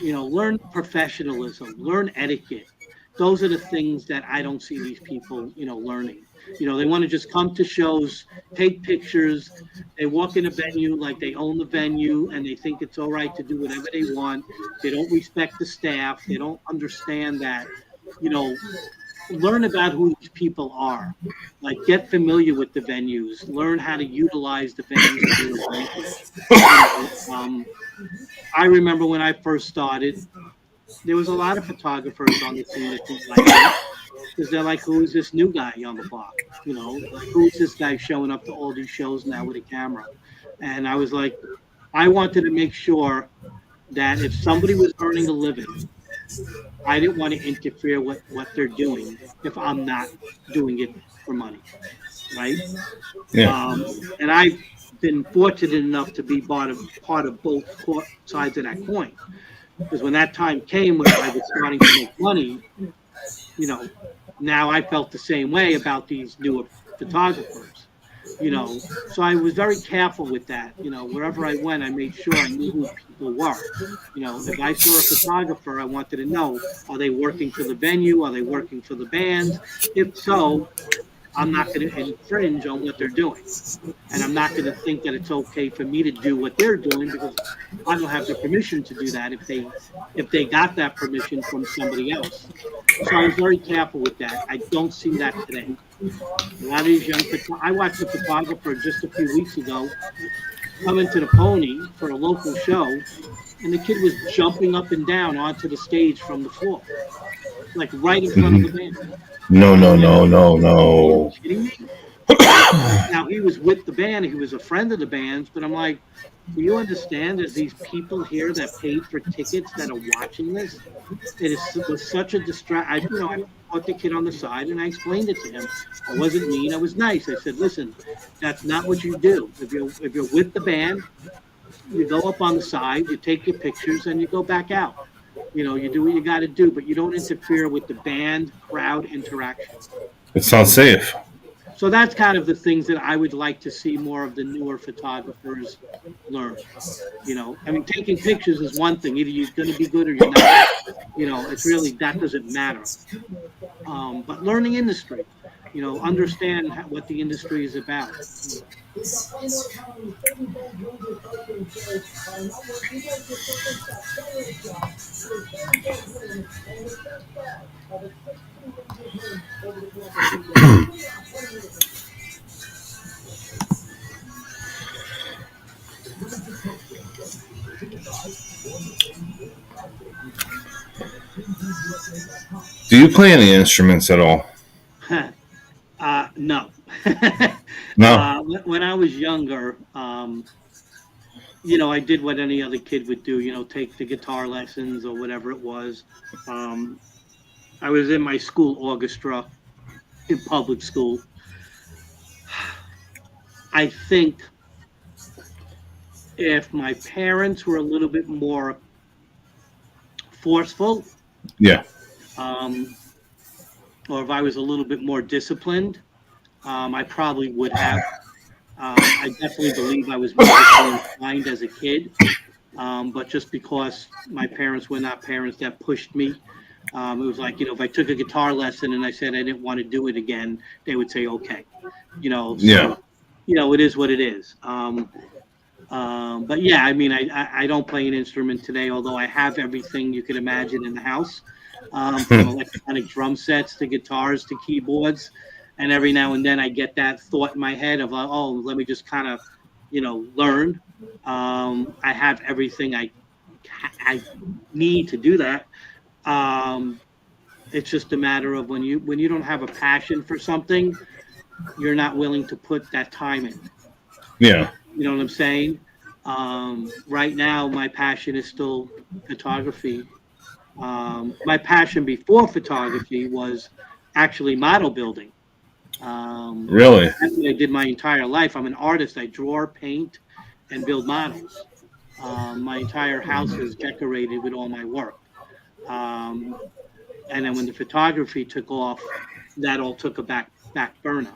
learn professionalism, learn etiquette. Those are the things that I don't see these people, learning. They want to just come to shows, take pictures. They walk in a venue like they own the venue and they think it's all right to do whatever they want. They don't respect the staff. They don't understand that, you know, learn about who these people are. Like get familiar with the venues, learn how to utilize the venues to your advantage. You know, um, I remember when I first started, there was a lot of photographers on the scene that didn't like me because they're like, "Who is this new guy on the block? Like who is this guy showing up to all these shows now with a camera?" And I was like, I wanted to make sure that if somebody was earning a living, I didn't want to interfere with what they're doing if I'm not doing it for money, right? yeah, And I've been fortunate enough to be part of both sides of that coin. Because when that time came where I was starting to make money, you know, now I felt the same way about these newer photographers. So I was very careful with that. Wherever I went, I made sure I knew who people were. If I saw a photographer, I wanted to know, are they working for the venue? Are they working for the bands? If so, I'm not going to infringe on what they're doing. And I'm not going to think that it's okay for me to do what they're doing because I don't have the permission to do that if they got that permission from somebody else. So I was very careful with that. I don't see that today. A lot of these I watched a photographer just a few weeks ago come into the Pony for a local show, and the kid was jumping up and down onto the stage from the floor, like right in front of hmm the band. no, And I'm no, like, no, no, are you no. kidding me? Now he was with the band, he was a friend of the band's, but I'm like, do you understand there's these people here that paid for tickets that are watching this? Was such a distract. I caught the kid on the side and I explained it to him. I wasn't mean. I was nice. I said, listen, that's not what you do. If you're with the band, you go up on the side, you take your pictures, and you go back out. You do what you got to do, but you don't interfere with the band crowd interaction. It sounds safe. So that's kind of the things that I would like to see more of the newer photographers learn. I mean, taking pictures is one thing. Either you're going to be good or you're not. It's really that doesn't matter. But learning industry, understand what the industry is about. Do you play any instruments at all? No. No. When I was younger, I did what any other kid would do, take the guitar lessons or whatever it was. Um, I was in my school orchestra in public school. I think if my parents were a little bit more forceful, Yeah. um, or if I was a little bit more disciplined, I probably would have. I definitely believe I was musically inclined as a kid, but just because my parents were not parents that pushed me, it was like, if I took a guitar lesson and I said I didn't want to do it again, they would say, okay, Yeah. so, it is what it is. But yeah, I mean, I don't play an instrument today, although I have everything you could imagine in the house, from electronic drum sets to guitars to keyboards. And every now and then I get that thought in my head of, oh, let me just kind of, learn. I have everything I need to do that. Um, it's just a matter of when you don't have a passion for something, you're not willing to put that time in. Yeah. You know what I'm saying? Right now, my passion is still photography. My passion before photography was actually model building. Really? That's what I did my entire life. I'm an artist. I draw, paint, and build models. My entire house is decorated with all my work. Um, and then when the photography took off, that all took a back burner.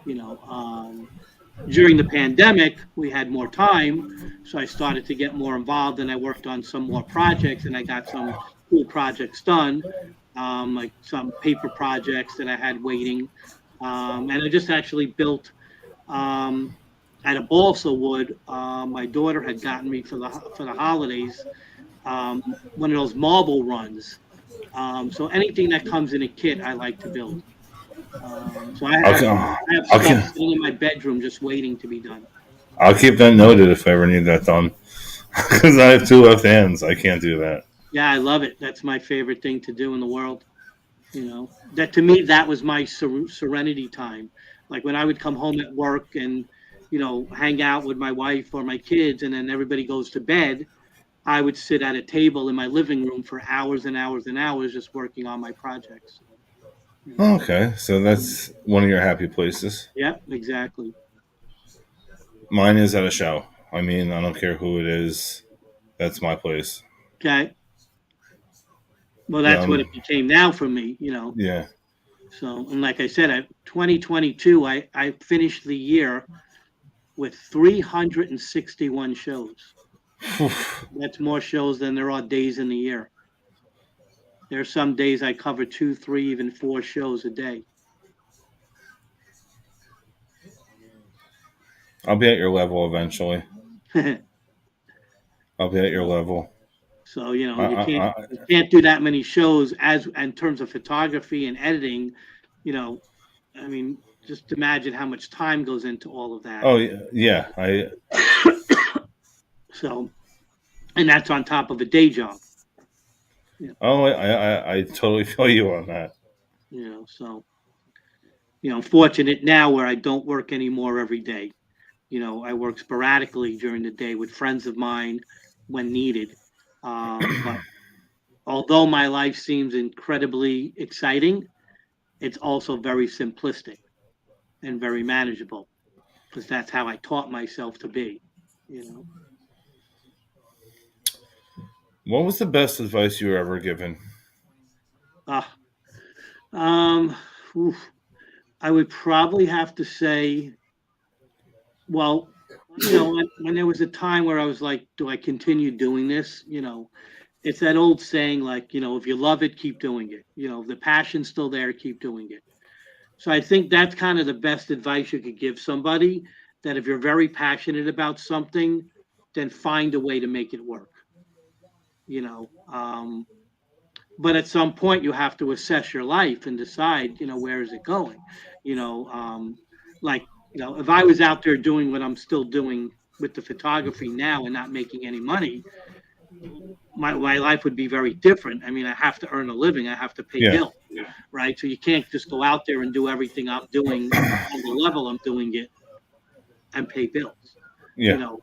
You know, during the pandemic, we had more time, so I started to get more involved, and I worked on some more projects, and I got some cool projects done, like some paper projects that I had waiting, and I just actually built um, at a balsa wood. My daughter had gotten me for the holidays one of those marble runs. So anything that comes in a kit, I like to build. So I have Okay. I have stuff Okay. sitting in my bedroom just waiting to be done. I'll keep that noted if I ever need that done. Because I have two left hands. I can't do that. Yeah, I love it. That's my favorite thing to do in the world. That to me, that was my serenity time. Like when I would come home at work and, hang out with my wife or my kids, and then everybody goes to bed, I would sit at a table in my living room for hours and hours and hours just working on my projects. You know. Okay. So that's one of your happy places. Yeah, exactly. Mine is at a show. I mean, I don't care who it is. That's my place. Okay. Well, Yeah. that's what it became now for me. Yeah. So, and like I said, 2022, I finished the year with 361 shows. That's more shows than there are days in the year. There are some days I cover two, three, even four shows a day. I'll be at your level eventually. I'll be at your level. So I, you can't I, I, you can't do that many shows as in terms of photography and editing. You know, I mean, just imagine how much time goes into all of that. oh yeah. So, and that's on top of a day job. Yeah, I totally feel you on that. so I'm fortunate now where I don't work anymore every day. I work sporadically during the day with friends of mine when needed. But although my life seems incredibly exciting, it's also very simplistic and very manageable because that's how I taught myself to be. You know, What was the best advice you were ever given? uh, um, oof, I would probably have to say, well, when there was a time where I was like, do I continue doing this? It's that old saying, like, if you love it, keep doing it. If the passion's still there, keep doing it. So I think that's kind of the best advice you could give somebody, that if you're very passionate about something, then find a way to make it work. You know, but at some point you have to assess your life and decide, where is it going? You know, like if I was out there doing what I'm still doing with the photography now and not making any money, my life would be very different. I mean, I have to earn a living. I have to pay Yeah, bills, right? So you can't just go out there and do everything I'm doing on the level I'm doing it and pay bills. yeah,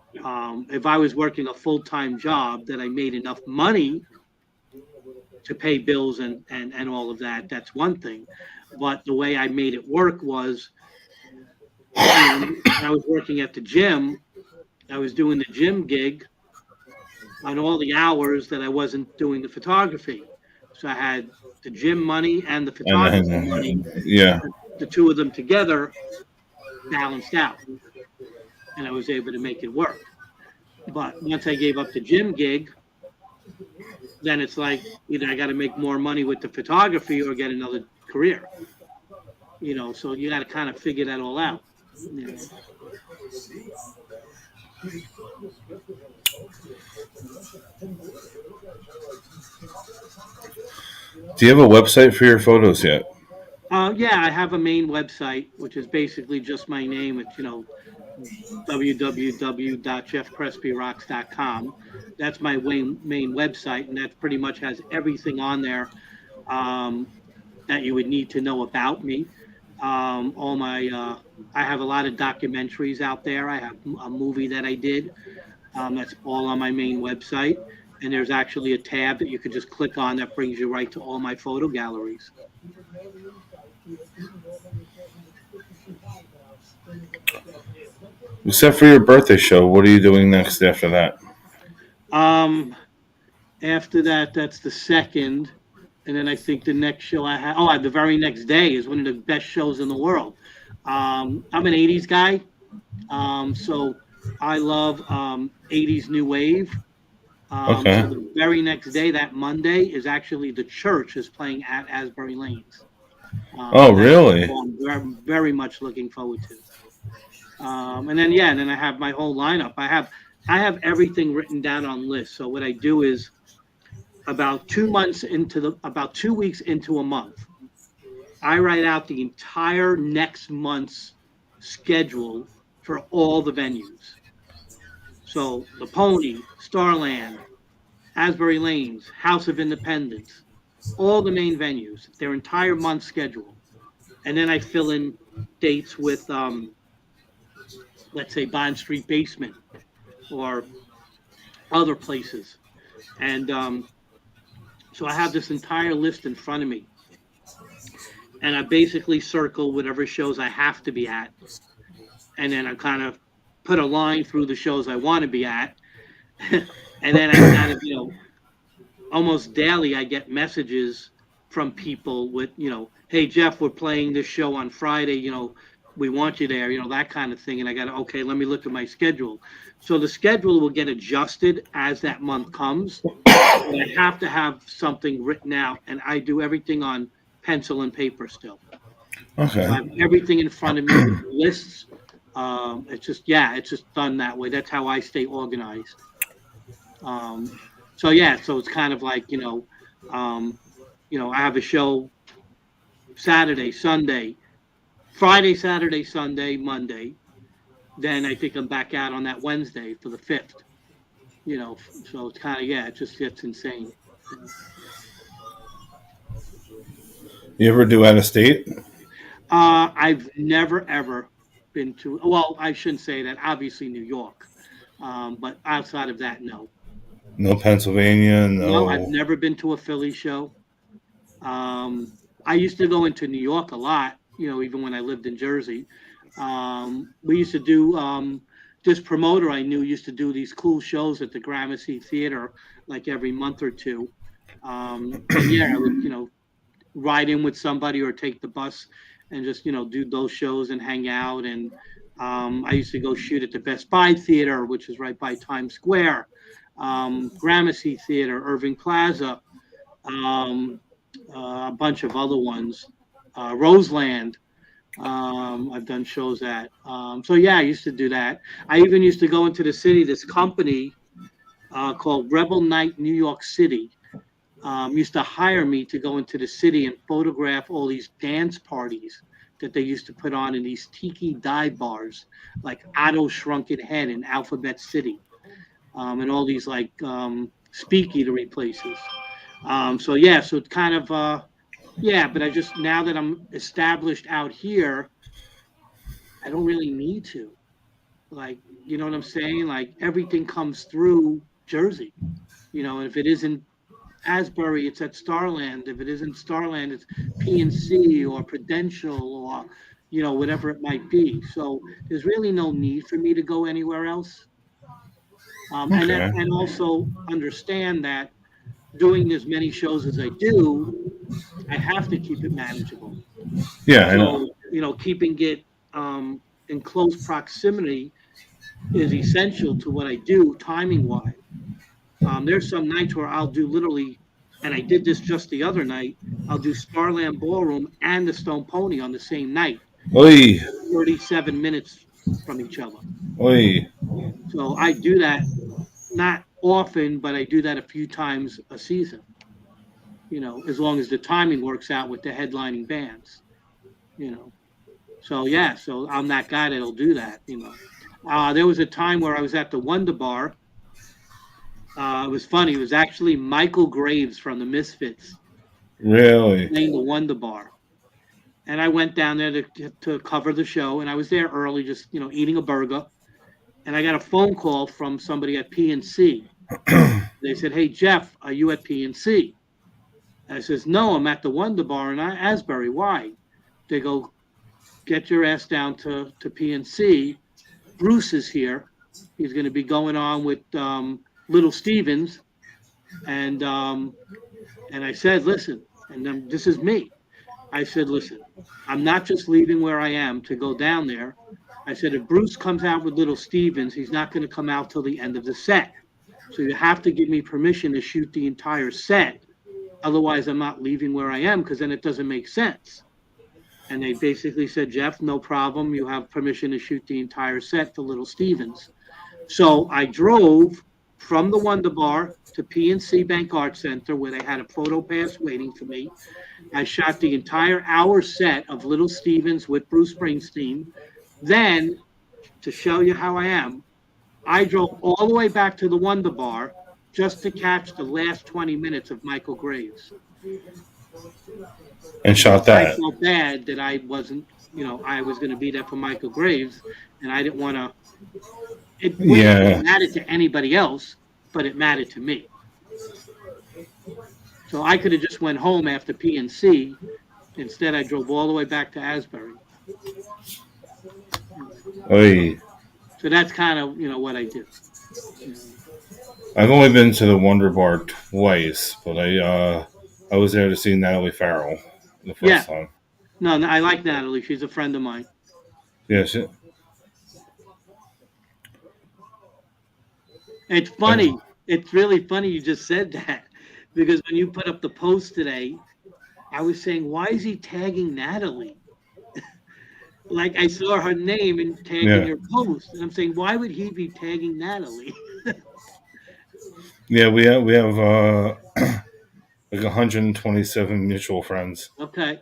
If I was working a full-time job that I made enough money to pay bills and all of that, that's one thing. But the way I made it work was, when I was working at the gym, I was doing the gym gig on all the hours that I wasn't doing the photography. So I had the gym money and the and photography money. then yeah, The two of them together balanced out, and I was able to make it work. But once I gave up the gym gig, then it's like either I got to make more money with the photography or get another career. So you got to kind of figure that all out. You know. do you have a website for your photos yet? Yeah, I have a main website, which is basically just my name. It's, www.jeffcrespyrocks.com. That's my main website, and that pretty much has everything on there, um, that you would need to know about me. I have a lot of documentaries out there. I have a movie that I did, that's all on my main website. And there's actually a tab that you could just click on that brings you right to all my photo galleries. Except for your birthday show, what are you doing next after that? Um, After that, that's the second. And then I think the next show I have, the very next day is one of the best shows in the world. I'm an 80s guy. So I love 80s new wave. So Okay. the very next day, that Monday, is actually the church is playing at Asbury Lanes. Oh, That's really? what I'm very, very much looking forward to. And then yeah, and then I have my whole lineup. I have everything written down on lists. So what I do is about 2 weeks into a month, I write out the entire next month's schedule for all the venues. So the Pony, Starland, Asbury Lanes, House of Independence, all the main venues, their entire month schedule. And then I fill in dates with, let's say, Bond Street Basement or other places. And so I have this entire list in front of me. And I basically circle whatever shows I have to be at. And then I kind of put a line through the shows I want to be at. And then I kind of, almost daily, I get messages from people with, hey, Jeff, we're playing this show on Friday, we want you there, that kind of thing. And I got to, okay, let me look at my schedule. So the schedule will get adjusted as that month comes. But I have to have something written out, and I do everything on pencil and paper still. So I Okay. have everything in front of me with lists. It's just done that way. That's how I stay organized. Um, so yeah, so it's kind of like, I have a show Saturday, Sunday, Friday, Saturday, Sunday, Monday. Then I think I'm back out on that Wednesday for the fifth. So it's kind of, yeah, it just gets insane. You ever do out of state? I've never ever been to. Well, I shouldn't say that. Obviously, New York, but outside of that, no. No Pennsylvania. No, I've No. never been to a Philly show. Um, I used to go into New York a lot, even when I lived in Jersey. We used to do this promoter I knew used to do these cool shows at the Gramercy Theater like every month or two. And yeah, I would, ride in with somebody or take the bus and just, do those shows and hang out. And I used to go shoot at the Best Buy Theater, which is right by Times Square, Gramercy Theater, Irving Plaza, um, a bunch of other ones, Roseland. I've done shows at. So yeah, I used to do that. I even used to go into the city. This company called Rebel Night New York City used to hire me to go into the city and photograph all these dance parties that they used to put on in these tiki dive bars, like Otto Shrunken Head in Alphabet City, and all these like speak eatery places. So yeah, so it's kind of yeah, but I just now that I'm established out here, I don't really need to. Like, you know what I'm saying? Like everything comes through Jersey, and if it isn't Asbury, it's at Starland. If it isn't Starland, it's PNC or Prudential or whatever it might be. So there's really no need for me to go anywhere else. Okay. And also understand that doing as many shows as I do, I have to keep it manageable. Yeah, I know. So keeping it in close proximity is essential to what I do timing wise. There's some nights where I'll do literally, and I did this just the other night. I'll do Starland Ballroom and the Stone Pony on the same night, Oi, 37 minutes from each other. oi. So I do that not often, but I do that a few times a season. As long as the timing works out with the headlining bands. You know, so yeah, so I'm that guy that'll do that. There was a time where I was at the Wonder Bar. It was funny. It was actually Michael Graves from the Misfits Really? playing the Wonder Bar. And I went down there to cover the show, and I was there early, just eating a burger. And I got a phone call from somebody at PNC. They said, "Hey Jeff, are you at PNC?" I says, "No, I'm at the Wonder Bar in Asbury. Why?" They go, "Get your ass down to PNC. Bruce is here. He's going to be going on with Little Stevens." And I said, "Listen," and then this is me. I said, "Listen, I'm not just leaving where I am to go down there." I said, "If Bruce comes out with Little Stevens, he's not going to come out till the end of the set. So you have to give me permission to shoot the entire set. Otherwise, I'm not leaving where I am because then it doesn't make sense." And they basically said, "Jeff, no problem. You have permission to shoot the entire set for Little Stevens." So I drove from the Wonder Bar to PNC Bank Art Center where they had a photo pass waiting for me. I shot the entire hour set of Little Stevens with Bruce Springsteen. Then, to show you how I am, I drove all the way back to the Wonder Bar just to catch the last 20 minutes of Michael Graves And because shot I that. felt bad that I wasn't, I was going to be there for Michael Graves and I didn't want to. It wouldn't have Yeah. mattered to anybody else, but it mattered to me. So I could have just went home after PNC. Instead, I drove all the way back to Asbury. Oi. So that's kind of what I do. You know. I've only been to the Wonder Bar twice, but I was there to see Natalie Farrell the Yeah, first time. no, I like Natalie. She's a friend of mine. Yeah, It's I, funny. It's really funny you just said that because when you put up the post today, I was saying, why is he tagging Natalie? Like I saw her name and tagged in yeah, your post, and I'm saying, why would he be tagging Natalie? yeah. We have like 127 mutual friends. Okay,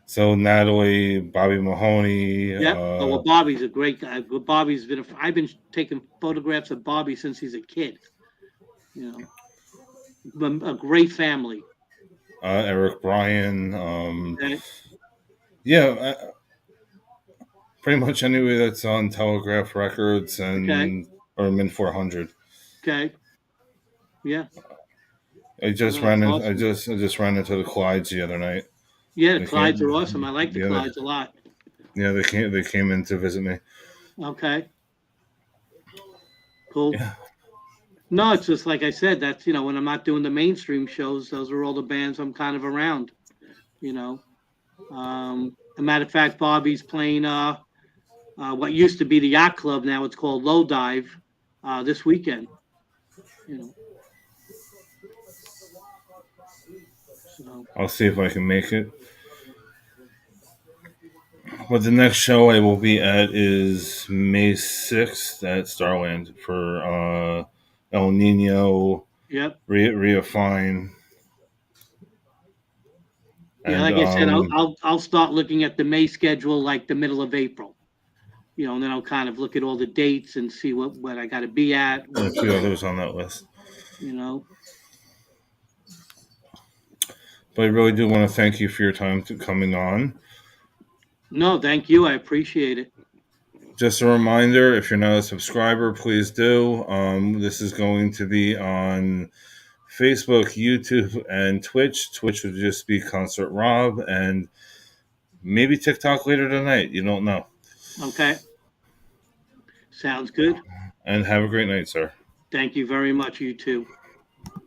So Natalie, Bobby Mahoney. yep. Oh well, Bobby's a great guy. Bobby's been. I've been taking photographs of Bobby since he's a kid. You a great family. Eric Bryan. Okay? Yeah, pretty much anyway that's on Telegraph Records Okay. and or Mint 400. Okay. Yeah. I No, just that's ran in, awesome. I just ran into the Clydes the other night. Yeah, the They Clydes are came, awesome. I like the yeah, Clydes a lot. they came in to visit me. Okay. Cool. Yeah, No, it's just like I said, that's, when I'm not doing the mainstream shows, those are all the bands I'm kind of around, you know. A matter of fact, Bobby's playing what used to be the yacht club, now it's called Low Dive, this weekend, you know. So I'll see if I can make it. But the next show I will be at is May 6th at Starland for El Nino, yep. Ria Fine, Yeah, and like I said, I'll start looking at the May schedule like the middle of April, and then I'll kind of look at all the dates and see what I got to be at, a few others on that list. you know. But I really do want to thank you for your time to coming on. No, thank you. I appreciate it. Just a reminder, if you're not a subscriber, please do. This is going to be on Facebook, YouTube, and Twitch. Twitch would just be Concert Rob, and maybe TikTok later tonight. You don't know. Okay. Sounds good. And have a great night, sir. Thank you very much. You too.